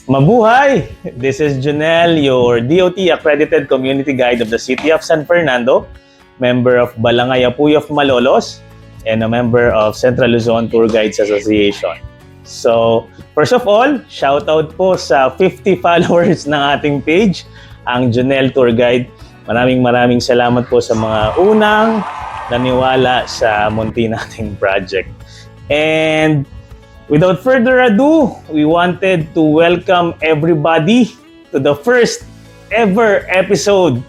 Mabuhay! This is Junel, your DOT accredited community guide of the City of San Fernando, member of Balangay Apuy of Malolos, and a member of Central Luzon Tour Guides Association. So, first of all, shoutout po sa 50 followers ng ating page, ang Junel Tour Guide. Maraming salamat po sa mga unang naniwala sa munti nating project. And without further ado, we wanted to welcome everybody to the first ever episode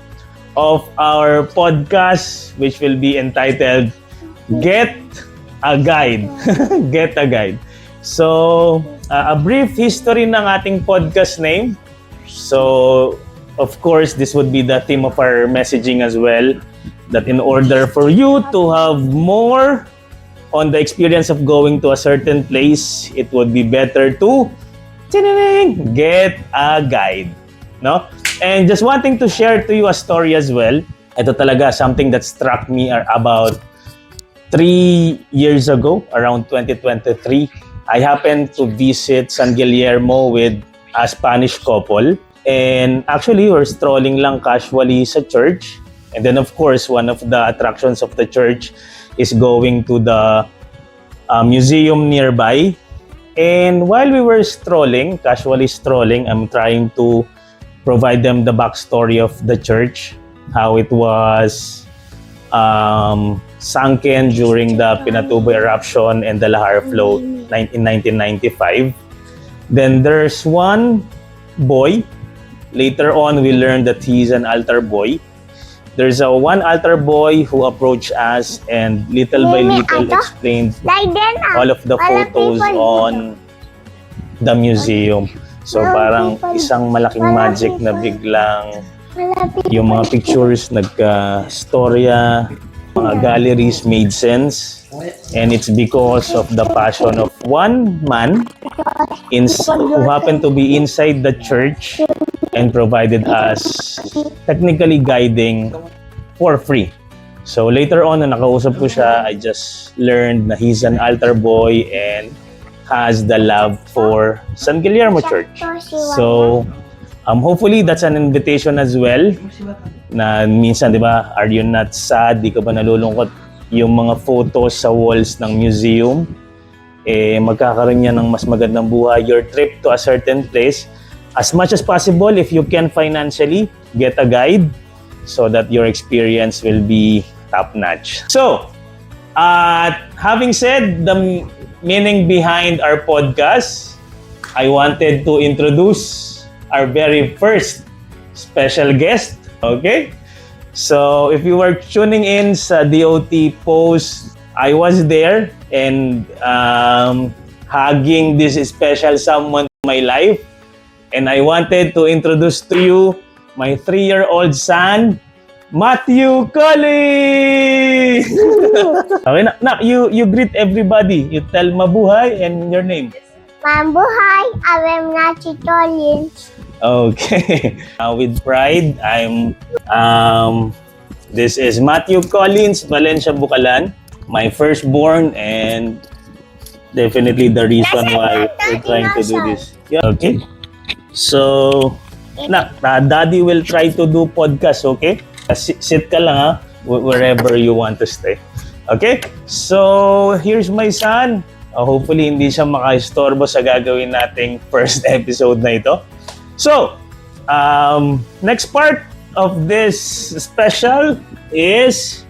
of our podcast, which will be entitled Get a Guide. Get a Guide. So, a brief history ng ating podcast name. So, of course, this would be the theme of our messaging as well, that in order for you to have more on the experience of going to a certain place, it would be better to get a guide, no? And just wanting to share to you a story as well. Ito talaga something that struck me about 3 years ago, around 2023. I happened to visit San Guillermo with a Spanish couple. And actually, we're strolling lang casually sa church. And then of course, one of the attractions of the church is going to the museum nearby. And while we were strolling, casually strolling, I'm trying to provide them the backstory of the church, how it was sunken during the Pinatubo eruption and the Lahar flow in 1995. Then there's one boy. Later on, we learned that he's an altar boy. There's one altar boy who approached us and little by little explained all of the photos on the museum. So parang isang malaking magic na biglang yung mga pictures nagka-storya, mga galleries made sense. And it's because of the passion of one man who happened to be inside the church and provided us technically guiding for free. So later on, na nakausap ko siya, I just learned na he's an altar boy and has the love for San Guillermo Church. So hopefully that's an invitation as well. Na minsan, di ba, are you not sad? Di ka ba nalulungkot? Yung mga photos sa walls ng museum, magkakaroon niya ng mas magandang buhay. Your trip to a certain place, as much as possible, if you can financially, get a guide so that your experience will be top-notch. So, having said the meaning behind our podcast, I wanted to introduce our very first special guest. Okay? So, if you were tuning in sa DOT post, I was there and hugging this special someone in my life. And I wanted to introduce to you my 3-year-old son, Matthew Collins! Okay, nak, you greet everybody. You tell mabuhay and your name. Mabuhay, I'm Matthew Collins. Okay. With pride, this is Matthew Collins, Valencia, Bucalan, my firstborn, and definitely the reason why we're trying to do this. Yeah. Okay. So, daddy will try to do podcast, okay? Sit ka lang ha, wherever you want to stay. Okay? So, here's my son. Hopefully, hindi siya makaistorbo sa gagawin nating first episode na ito. So, next part of this special is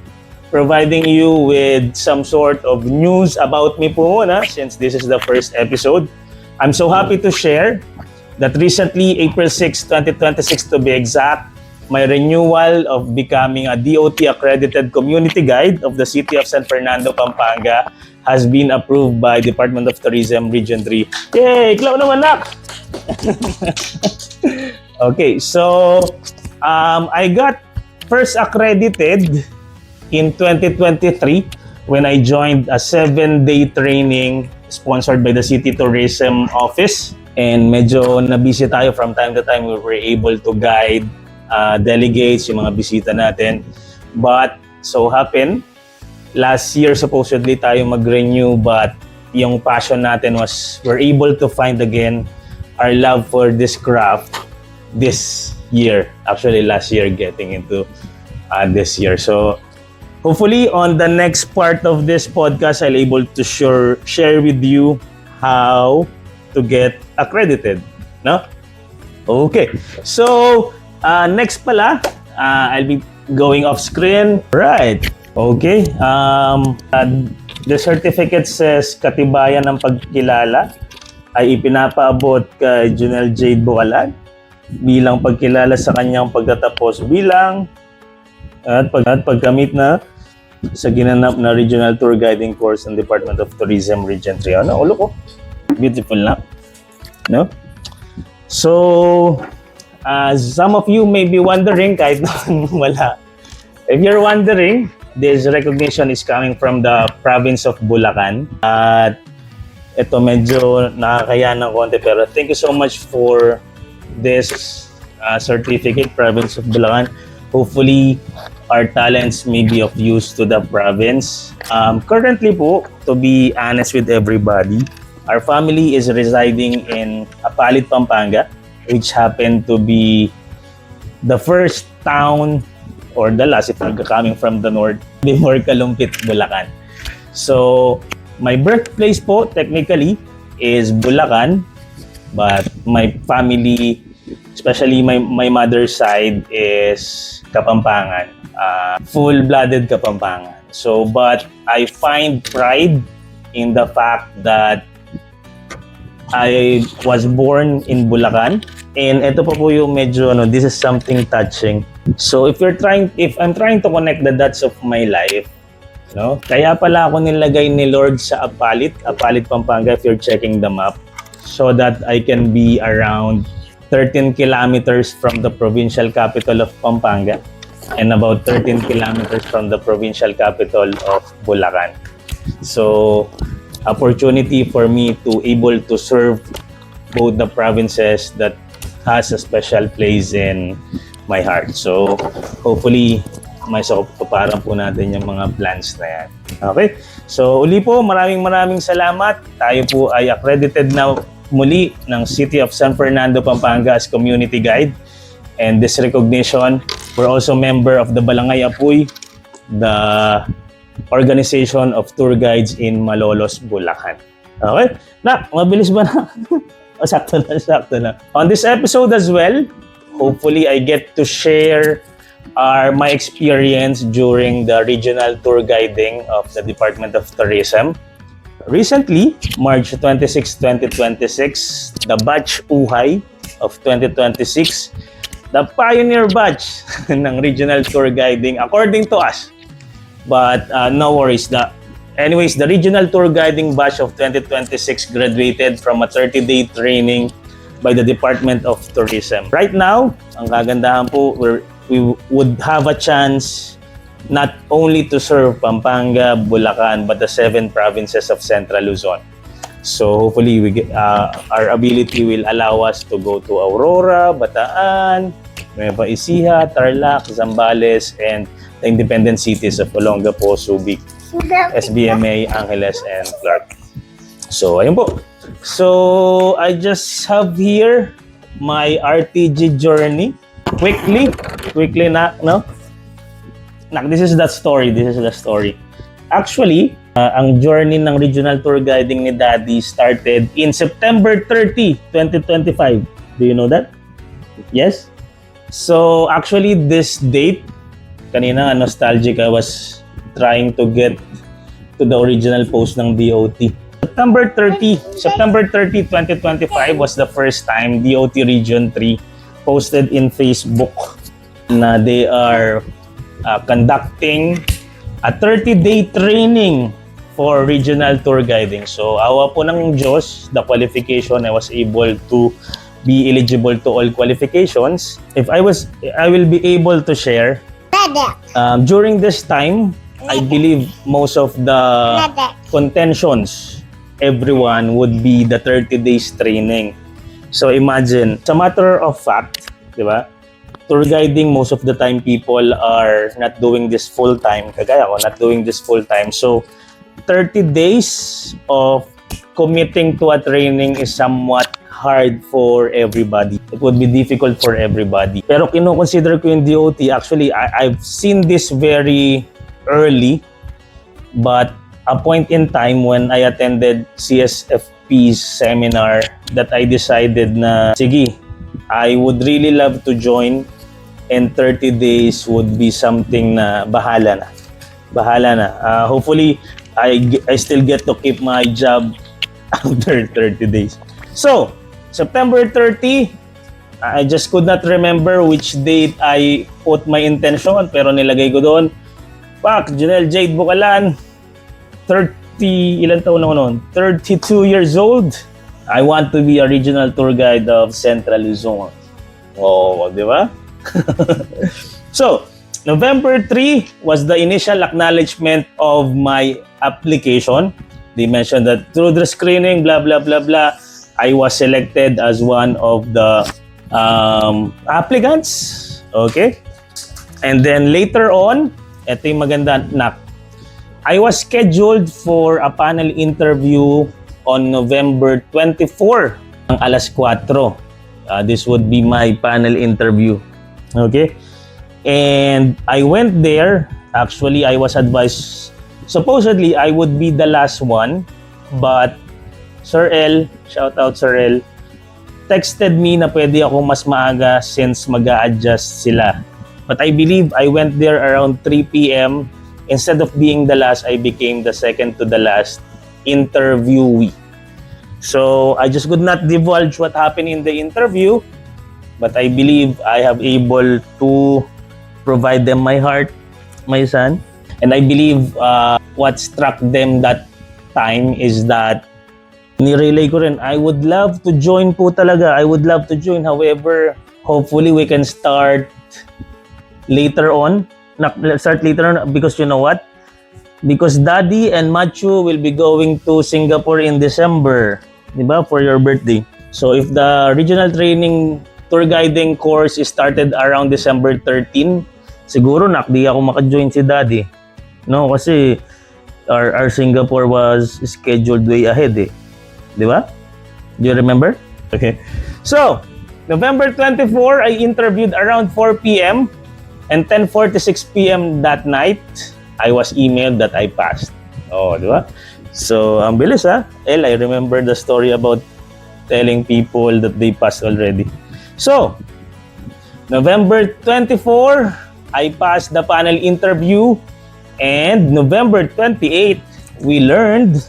providing you with some sort of news about me po muna, since this is the first episode. I'm so happy to share that recently, April 6, 2026 to be exact, my renewal of becoming a DOT accredited community guide of the City of San Fernando, Pampanga has been approved by Department of Tourism Region 3. Yay! Klaw naman, nak! Okay, so I got first accredited in 2023 when I joined a 7-day training sponsored by the City Tourism Office. And medyo na-busy tayo from time to time. We were able to guide delegates, yung mga bisita natin. But so happened, last year supposedly tayo mag-renew, but yung passion natin was we're able to find again our love for this craft this year. Actually, last year getting into this year. So, hopefully, on the next part of this podcast, I'll able to share with you how to get accredited. No? Okay. So, next pala, I'll be going off screen. Right. Okay. The certificate says katibayan ng pagkilala ay ipinapaabot kay Junel Jade Bukalan bilang pagkilala sa kanyang pagtatapos bilang at pagkamit na sa ginanap na Regional Tour Guiding Course ng Department of Tourism Region 3. Ano? Ulo ko. Beautiful na. No? So, some of you may be wondering kahit naman wala. If you're wondering, this recognition is coming from the province of Bulacan. At ito medyo nakakaya ng konti pero thank you so much for this certificate, province of Bulacan. Hopefully, our talents may be of use to the province. Currently po, to be honest with everybody, our family is residing in Apalit, Pampanga, which happened to be the first town or the last if you're coming from the north before Kalumpit, Bulacan. So, my birthplace po technically is Bulacan, but my family, especially my mother's side, is Kapampangan, full-blooded Kapampangan. So, but I find pride in the fact that I was born in Bulacan. And ito pa po yung medyo, this is something touching. So if I'm trying to connect the dots of my life, kaya pala ako nilagay ni Lord sa Apalit, Pampanga, if you're checking the map, so that I can be around 13 kilometers from the provincial capital of Pampanga and about 13 kilometers from the provincial capital of Bulacan. So, opportunity for me to able to serve both the provinces that has a special place in my heart. So, hopefully, may sakuparan po natin yung mga plans na yan. Okay? So, uli po, maraming salamat. Tayo po ay accredited na muli ng City of San Fernando, Pampanga as community guide. And this recognition, we're also member of the Balangay Apoy, the Organization of Tour Guides in Malolos, Bulacan. Okay? Mabilis ba na? Sakto na. On this episode as well, hopefully I get to share my experience during the regional tour guiding of the Department of Tourism. Recently, March 26, 2026, the batch Uhay of 2026, the pioneer batch ng regional tour guiding according to us. But no worries. Anyways, the regional tour guiding batch of 2026 graduated from a 30-day training by the Department of Tourism. Right now, ang kagandahan po, we would have a chance not only to serve Pampanga, Bulacan, but the 7 provinces of Central Luzon. So hopefully, our ability will allow us to go to Aurora, Bataan, Nueva Ecija, Tarlac, Zambales, and the independent cities of Olongapo, Subic, SBMA, Angeles, and Clark. So, ayun po. So, I just have here my RTG journey. Quickly na, no? This is the story. Actually, ang journey ng regional tour guiding ni Daddy started in September 30, 2025. Do you know that? Yes? So, actually, this date, kanina nostalgic, I was trying to get to the original post ng DOT. September 30, 2025 was the first time DOT Region 3 posted in Facebook na they are conducting a 30-day training for regional tour guiding. So, awa po ng Diyos, the qualification, I was able to be eligible to all qualifications. If I will be able to share. During this time, I believe most of the contentions, everyone would be the 30 days training. So imagine, it's a matter of fact, di ba? Tour guiding, most of the time people are not doing this full time. Kagaya ko, not doing this full time. So 30 days of committing to a training is somewhat hard for everybody. It would be difficult for everybody. Pero kino-consider ko yung DOT. Actually, I've seen this very early, but a point in time when I attended CSFP's seminar that I decided na, sige, I would really love to join, and 30 days would be something na bahala na. Bahala na. Hopefully, I still get to keep my job after 30 days. So, September 30, I just could not remember which date I put my intention, pero nilagay ko doon, Pak, Janelle Jade Bukalan, 30, ilan taon ako noon? 32 years old. I want to be a regional tour guide of Central Luzon. Oh, di ba? So, November 3 was the initial acknowledgement of my application. They mentioned that through the screening, blah, blah, blah, blah, I was selected as one of the applicants. Okay? And then later on, ito yung maganda, nak. I was scheduled for a panel interview on November 24 ng alas 4. This would be my panel interview. Okay? And I went there. Actually, I was advised, supposedly, I would be the last one. But Sir L, shout out Sir L, texted me na pwede ako mas maaga since mag-a-adjust sila. But I believe I went there around 3 p.m. Instead of being the last, I became the second to the last interviewee. So I just could not divulge what happened in the interview, but I believe I have able to provide them my heart, my son. And I believe what struck them that time is that nirelay ko rin, I would love to join po talaga. I would love to join. However, hopefully we can start later on. Start later on because you know what? Because Daddy and Machu will be going to Singapore in December, diba? For your birthday. So if the regional training tour guiding course is started around December 13, siguro di ako maka-join si Daddy. No, kasi our Singapore was scheduled way ahead eh. Diba? Do you remember? Okay. So, November 24, I interviewed around 4 p.m. and 10:46 p.m. that night, I was emailed that I passed. Oh, di ba? So, ang bilis ha. I remember the story about telling people that they passed already. So, November 24, I passed the panel interview, and November 28, we learned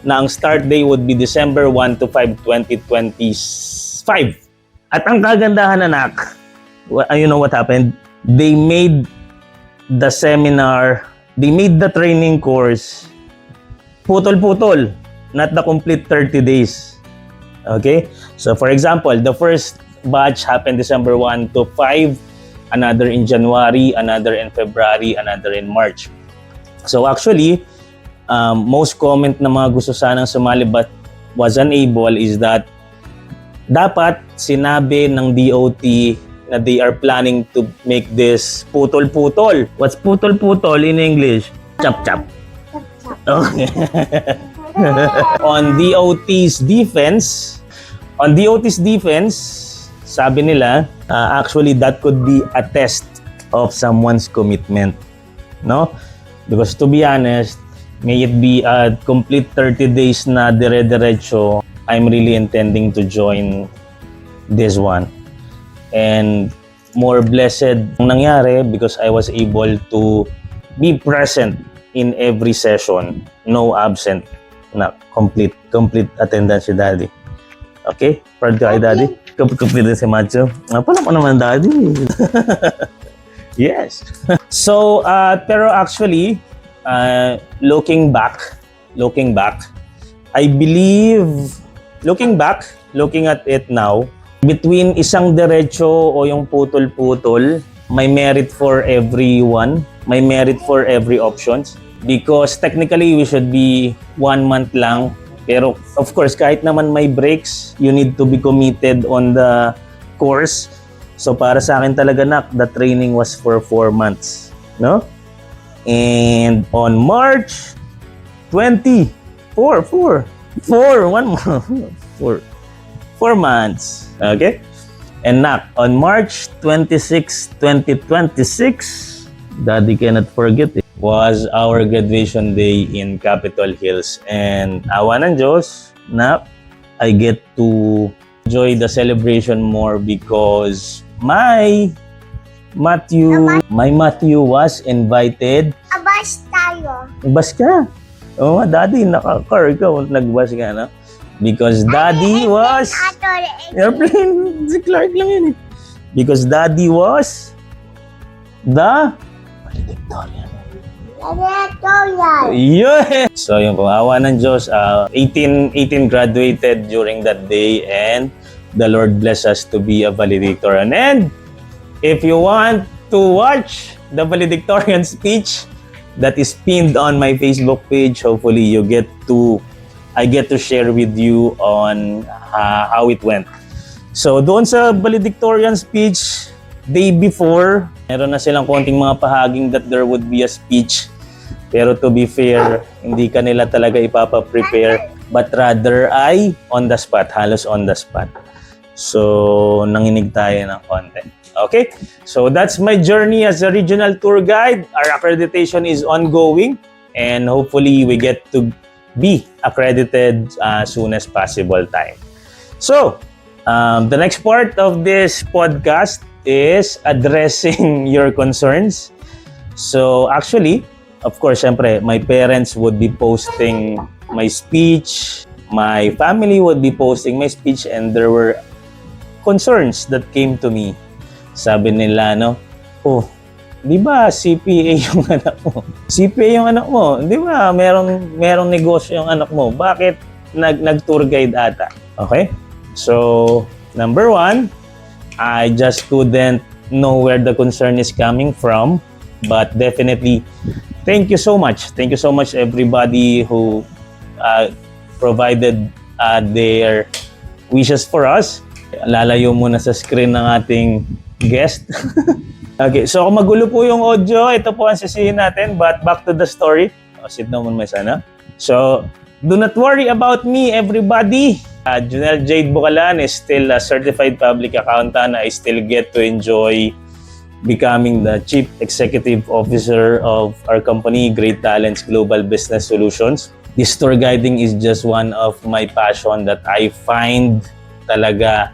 na ang start day would be December 1 to 5, 2025. At ang kagandahan, anak, you know what happened? They made the seminar, they made the training course putol-putol, not the complete 30 days. Okay? So for example, the first batch happened December 1 to 5, another in January, another in February, another in March. So actually, most comment na mga gusto sanang sumali but was unable is that dapat sinabi ng DOT na they are planning to make this putol-putol. What's putol-putol in English? Chop-chop. Okay. On DOT's defense, sabi nila, actually that could be a test of someone's commitment. No? Because to be honest, may it be a complete 30 days na dire-diretso, I'm really intending to join this one. And more blessed ang nangyari because I was able to be present in every session, no absent, na complete attendance si Daddy. Okay? Proud ka kay Daddy? Complete din si Macho. Pala mo naman Daddy. Yes. So, pero actually, looking back, I believe, looking at it now, between isang diretso o yung putol-putol, may merit for everyone, may merit for every options. Because technically, we should be 1 month lang. Pero of course, kahit naman may breaks, you need to be committed on the course. So para sa akin talaga the training was for 4 months. No? And on March 24, 4 months. Okay? And Nak, on March 26, 2026, Daddy cannot forget it, was our graduation day in Capitol Hills. And awa ng Diyos, Nak, I get to enjoy the celebration more because my Matthew was invited. Abas tayo. Nagbas ka. Oo nga, Daddy, naka-car ikaw. Nagbas ka, no? Because Daddy was... Airplane, si Clark lang yun eh. Because Daddy was the valedictorian. Yeah! So yung awa ng Diyos, 18 graduated during that day and the Lord bless us to be a valedictorian. And if you want to watch the valedictorian speech that is pinned on my Facebook page, hopefully I get to share with you on how it went. So doon sa valedictorian speech, day before, meron na silang konting mga pahaging that there would be a speech. Pero to be fair, hindi ka nila talaga ipapa-prepare, but rather ay on the spot, halos on the spot. So nanginig tayo ng konti. Okay? So that's my journey as a regional tour guide. Our accreditation is ongoing and hopefully we get to be accredited as soon as possible time. So, the next part of this podcast is addressing your concerns. So, actually, of course, syempre, my parents would be posting my speech, my family would be posting my speech, and there were concerns that came to me. Sabi nila, no, oh, di ba CPA yung anak mo? CPA yung anak mo. Di ba merong negosyo yung anak mo? Bakit nag-tour guide ata? Okay? So, number one, I just couldn't know where the concern is coming from. But definitely, thank you so much. Thank you so much everybody who provided their wishes for us. Lalayo muna sa screen ng ating guest. Okay, so kung magulo po yung audio, ito po ang sisihin natin. But back to the story. Sit down muna sana. So, do not worry about me, everybody. Junel Jade Bucalan is still a certified public accountant. I still get to enjoy becoming the Chief Executive Officer of our company, Great Talents Global Business Solutions. This tour guiding is just one of my passion that I find talaga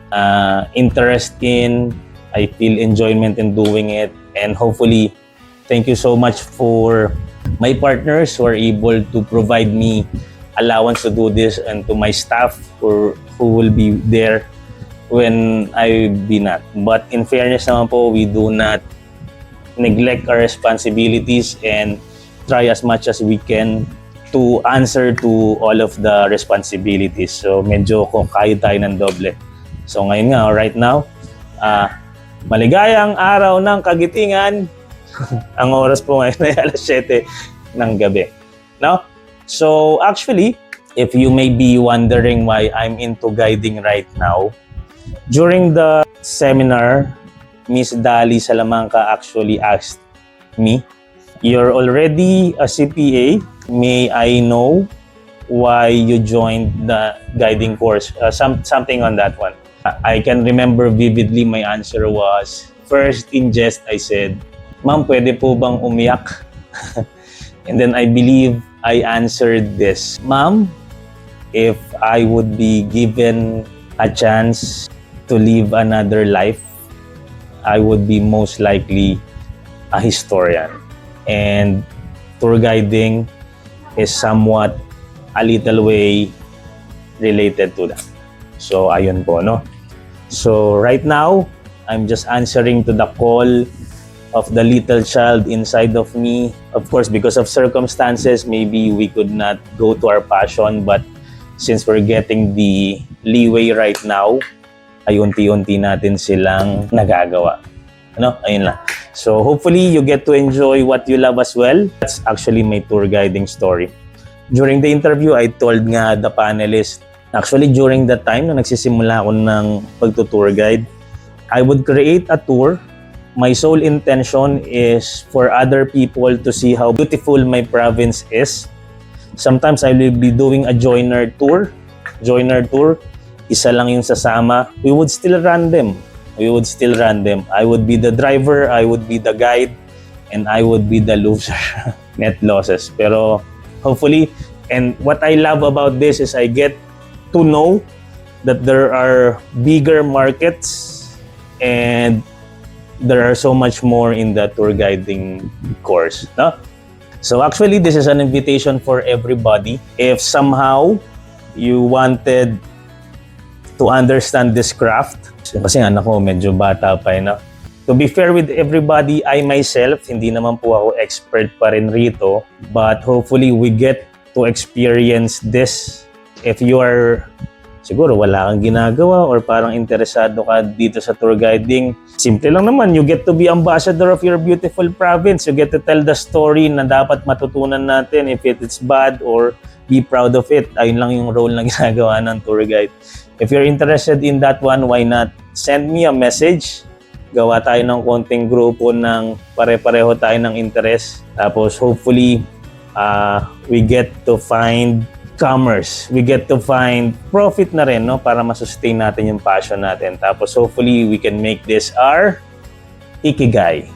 interest in. I feel enjoyment in doing it, and hopefully, thank you so much for my partners who are able to provide me allowance to do this, and to my staff who will be there when I be not. But in fairness naman po, we do not neglect our responsibilities and try as much as we can to answer to all of the responsibilities. So medyo kung kaya tayo ng doble. So ngayon nga, right now, maligayang araw ng kagitingan. Ang oras po ngayon ay alas 7 ng gabi. No? So actually, if you may be wondering why I'm into guiding right now, during the seminar, Miss Dali Salamanca actually asked me, "You're already a CPA. May I know why you joined the guiding course?" Something on that one. I can remember vividly my answer was, first in jest, I said, "Ma'am, pwede po bang umiyak?" And then I believe I answered this, "Ma'am, if I would be given a chance to live another life, I would be most likely a historian." And tour guiding is somewhat a little way related to that. So, ayun po, no? So, right now, I'm just answering to the call of the little child inside of me. Of course, because of circumstances, maybe we could not go to our passion, but since we're getting the leeway right now, ay unti-unti natin silang nagagawa. Ano? Ayun lang. So, hopefully, you get to enjoy what you love as well. That's actually my tour guiding story. During the interview, I told nga the panelists, actually, during that time na nagsisimula ako ng pagtutour guide, I would create a tour. My sole intention is for other people to see how beautiful my province is. Sometimes I will be doing a joiner tour. isa lang yung sasama, we would still run them. I would be the driver, I would be the guide, and I would be the loser. Net losses. Pero hopefully, and what I love about this is I get to know that there are bigger markets and there are so much more in the tour guiding course. No? So actually, this is an invitation for everybody. If somehow you wanted to understand this craft, kasi anak ko medyo bata pa no? To be fair with everybody, I myself, hindi naman po ako expert pa rin rito, but hopefully we get to experience this. If you are siguro wala kang ginagawa or parang interesado ka dito sa tour guiding, simple lang naman, you get to be ambassador of your beautiful province. You get to tell the story na dapat matutunan natin, if it is bad or be proud of it. Ayun lang yung role na ginagawa ng tour guide. If you're interested in that one, why not send me a message? Gawa tayo ng konting grupo ng pare-pareho tayo ng interest. Tapos hopefully, we get to find commerce. We get to find profit na rin, no? Para masustain natin yung passion natin. Tapos hopefully, we can make this our ikigai.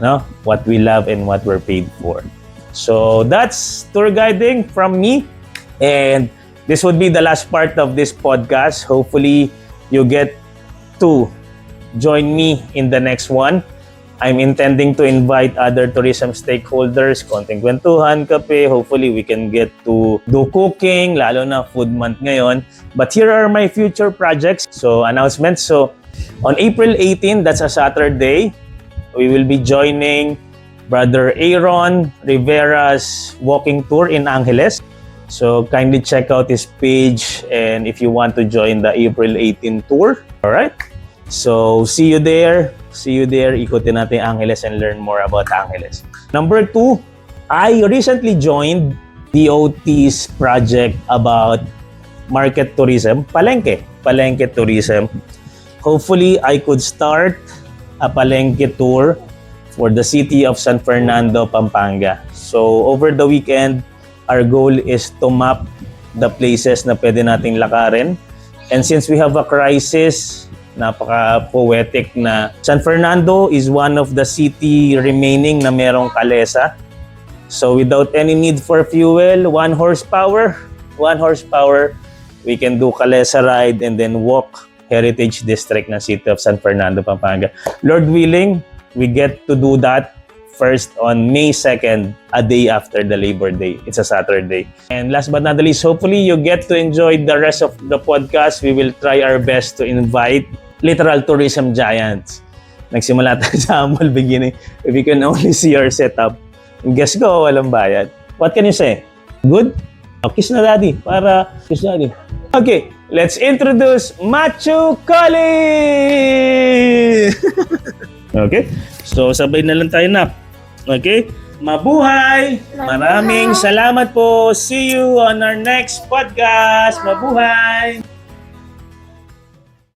No? What we love and what we're paid for. So that's tour guiding from me. And this would be the last part of this podcast. Hopefully, you get to join me in the next one. I'm intending to invite other tourism stakeholders, konting kwentuhan, kape. Hopefully, we can get to do cooking, lalo na food month ngayon. But here are my future projects. So, announcements. So, on April 18, that's a Saturday, we will be joining Brother Aaron Rivera's walking tour in Angeles. So, kindly check out his page and if you want to join the April 18 tour. Alright? So, see you there. Ikutin natin Angeles and learn more about Angeles. Number 2, I recently joined DOT's project about market tourism, palengke tourism. Hopefully, I could start a palengke tour for the city of San Fernando, Pampanga. So, over the weekend, our goal is to map the places na pwede nating lakarin. And since we have a crisis, napaka-poetic na San Fernando is one of the city remaining na merong kalesa. So without any need for fuel, 1 horsepower, we can do kalesa ride and then walk Heritage District ng City of San Fernando, Pampanga. Lord willing, we get to do that first on May 2nd, a day after the Labor Day. It's a Saturday. And last but not least, hopefully you get to enjoy the rest of the podcast. We will try our best to invite literal tourism giants. Nagsimula tayo sa humble beginning. If you can only see our setup, guess ko, walang bayad. What can you say? Good? Oh, kiss na daddy. Kiss daddy. Okay, let's introduce Machu Kali! Okay? So, sabay na lang tayo na. Okay? Mabuhay! Maraming salamat po. See you on our next podcast. Mabuhay!